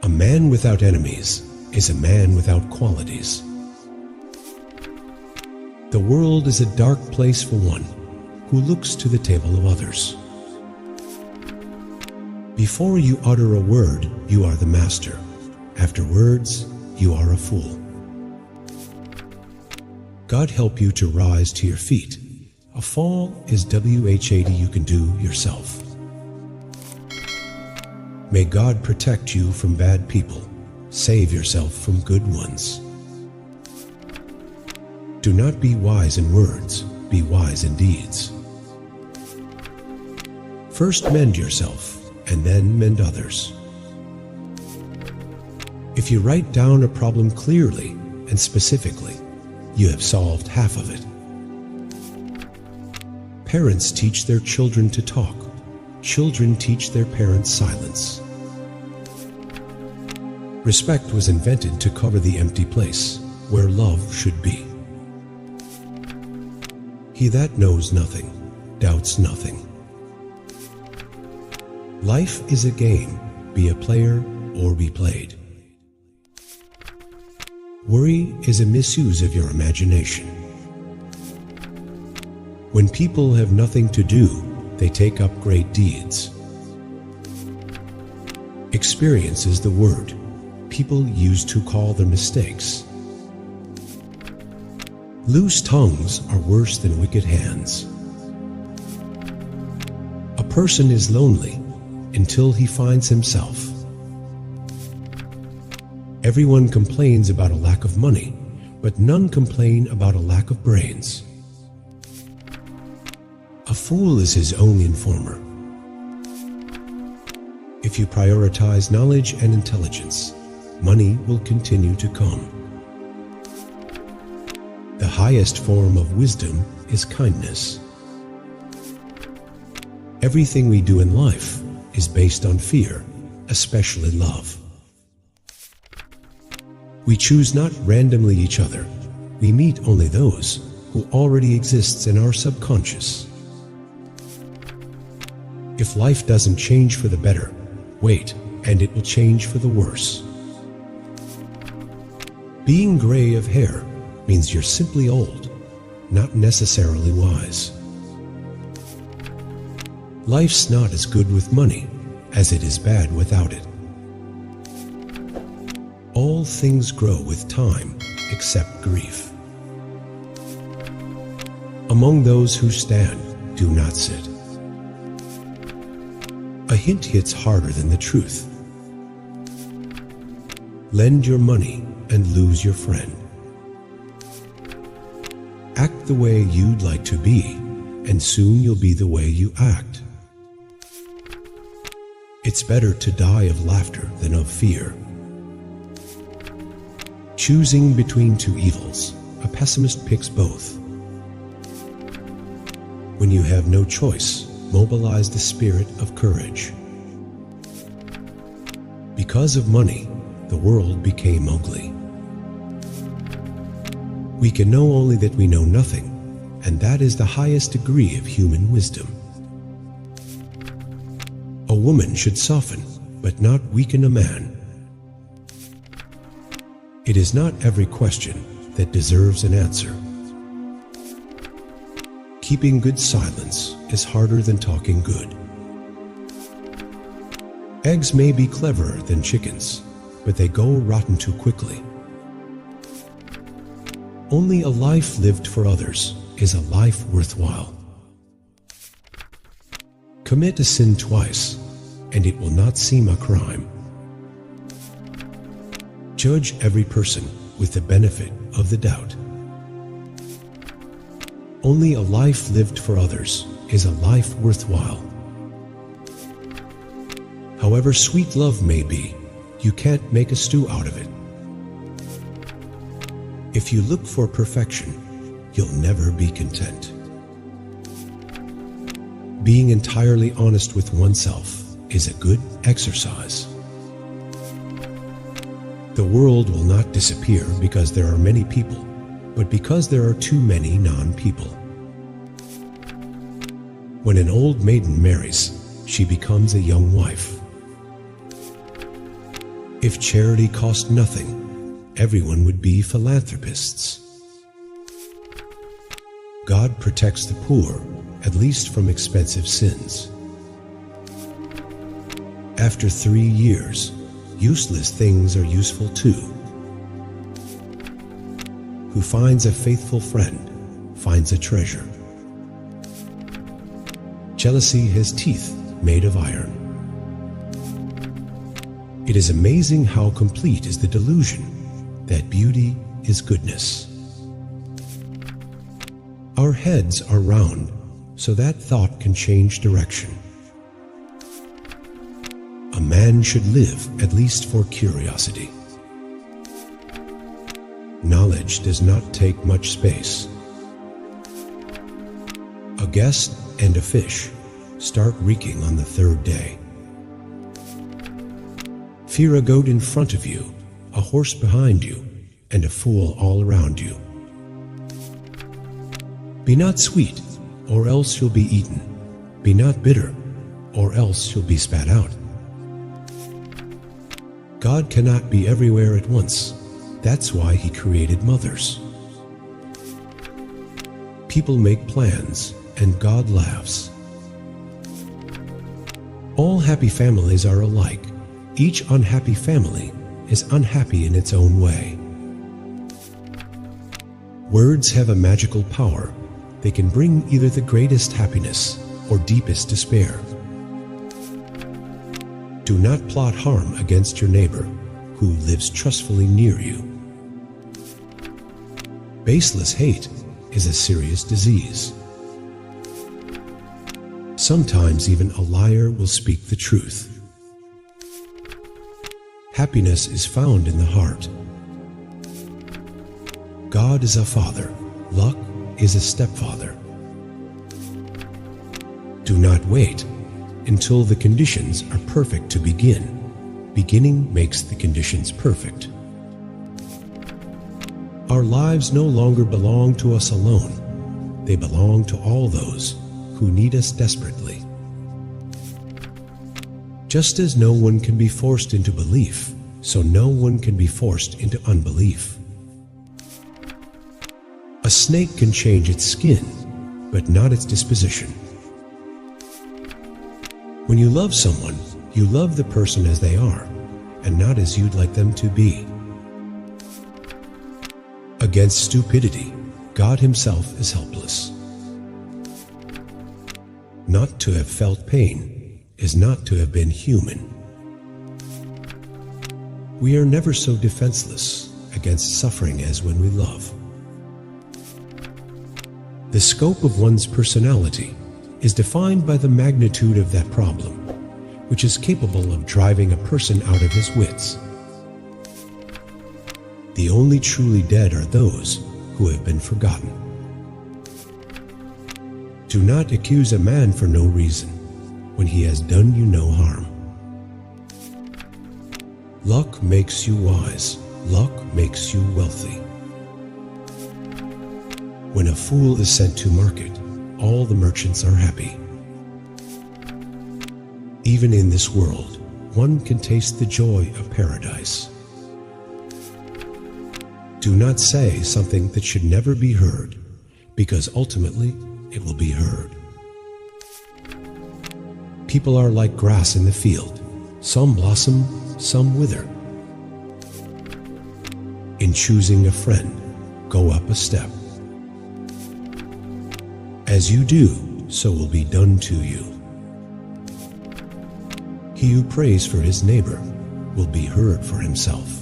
A man without enemies is a man without qualities. The world is a dark place for one who looks to the table of others. Before you utter a word, you are the master. Afterwards, you are a fool. God help you to rise to your feet. A fall is WH-80 you can do yourself. May God protect you from bad people. Save yourself from good ones. Do not be wise in words, be wise in deeds. First mend yourself, and then mend others. If you write down a problem clearly and specifically, you have solved half of it. Parents teach their children to talk. Children teach their parents silence. Respect was invented to cover the empty place where love should be. He that knows nothing doubts nothing. Life is a game, be a player or be played. Worry is a misuse of your imagination. When people have nothing to do, they take up great deeds. Experience is the word people used to call their mistakes. Loose tongues are worse than wicked hands. A person is lonely until he finds himself. Everyone complains about a lack of money, but none complain about a lack of brains. A fool is his own informer. If you prioritize knowledge and intelligence, money will continue to come. The highest form of wisdom is kindness. Everything we do in life is based on fear, especially love. We choose not randomly each other. We meet only those who already exists in our subconscious. If life doesn't change for the better, wait, and it will change for the worse. Being gray of hair means you're simply old, not necessarily wise. Life's not as good with money as it is bad without it. All things grow with time except grief. Among those who stand, do not sit. A hint hits harder than the truth. Lend your money and lose your friend. Act the way you'd like to be, and soon you'll be the way you act. It's better to die of laughter than of fear. Choosing between two evils, a pessimist picks both. When you have no choice, mobilize the spirit of courage. Because of money, the world became ugly. We can know only that we know nothing, and that is the highest degree of human wisdom. A woman should soften, but not weaken a man. It is not every question that deserves an answer. Keeping good silence is harder than talking good. Eggs may be cleverer than chickens, but they go rotten too quickly. Only a life lived for others is a life worthwhile. Commit a sin twice, and it will not seem a crime. Judge every person with the benefit of the doubt. Only a life lived for others is a life worthwhile. However sweet love may be, you can't make a stew out of it. If you look for perfection, you'll never be content. Being entirely honest with oneself is a good exercise. The world will not disappear because there are many people, but because there are too many non-people. When an old maiden marries, she becomes a young wife. If charity cost nothing, everyone would be philanthropists. God protects the poor, at least from expensive sins. After 3 years, useless things are useful too. Who finds a faithful friend finds a treasure. Jealousy has teeth made of iron. It is amazing how complete is the delusion that beauty is goodness. Our heads are round, so that thought can change direction. A man should live at least for curiosity. Knowledge does not take much space. A guest and a fish start reeking on the 3rd day. Fear a goat in front of you, a horse behind you, and a fool all around you. Be not sweet, or else you'll be eaten. Be not bitter, or else you'll be spat out. God cannot be everywhere at once. That's why He created mothers. People make plans, and God laughs. All happy families are alike. Each unhappy family is unhappy in its own way. Words have a magical power. They can bring either the greatest happiness or deepest despair. Do not plot harm against your neighbor who lives trustfully near you. Baseless hate is a serious disease. Sometimes even a liar will speak the truth. Happiness is found in the heart. God is a father. Luck is a stepfather. Do not wait until the conditions are perfect to begin. Beginning makes the conditions perfect. Our lives no longer belong to us alone. They belong to all those who need us desperately. Just as no one can be forced into belief, so no one can be forced into unbelief. A snake can change its skin, but not its disposition. When you love someone, you love the person as they are, and not as you'd like them to be. Against stupidity, God Himself is helpless. Not to have felt pain is not to have been human. We are never so defenseless against suffering as when we love. The scope of one's personality is defined by the magnitude of that problem, which is capable of driving a person out of his wits. The only truly dead are those who have been forgotten. Do not accuse a man for no reason, when he has done you no harm. Luck makes you wise. Luck makes you wealthy. When a fool is sent to market, all the merchants are happy. Even in this world, one can taste the joy of paradise. Do not say something that should never be heard, because ultimately it will be heard. People are like grass in the field. Some blossom, some wither. In choosing a friend, go up a step. As you do, so will be done to you. He who prays for his neighbor will be heard for himself.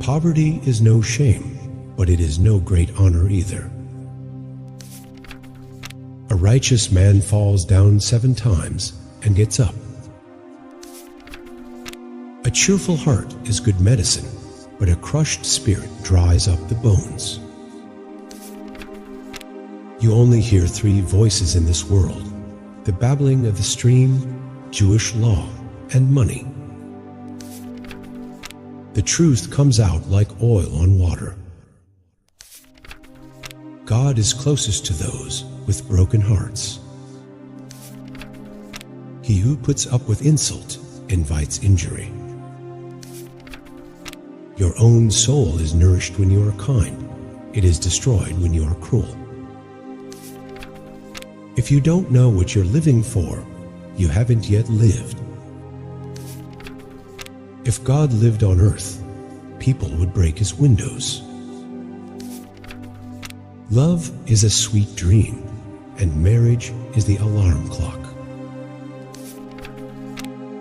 Poverty is no shame, but it is no great honor either. A righteous man falls down 7 times and gets up. A cheerful heart is good medicine, but a crushed spirit dries up the bones. You only hear 3 voices in this world: the babbling of the stream, Jewish law, and money. The truth comes out like oil on water. God is closest to those with broken hearts. He who puts up with insult invites injury. Your own soul is nourished when you are kind. It is destroyed when you are cruel. If you don't know what you're living for, you haven't yet lived. If God lived on earth, people would break his windows. Love is a sweet dream, and marriage is the alarm clock.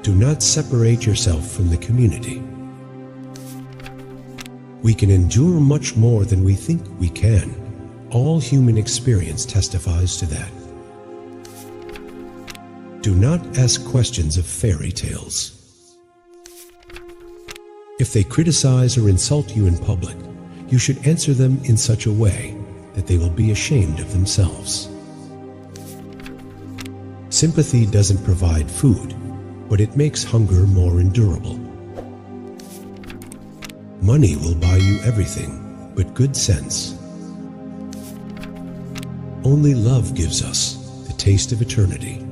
Do not separate yourself from the community. We can endure much more than we think we can. All human experience testifies to that. Do not ask questions of fairy tales. If they criticize or insult you in public, you should answer them in such a way that they will be ashamed of themselves. Sympathy doesn't provide food, but it makes hunger more endurable. Money will buy you everything but good sense. Only love gives us the taste of eternity.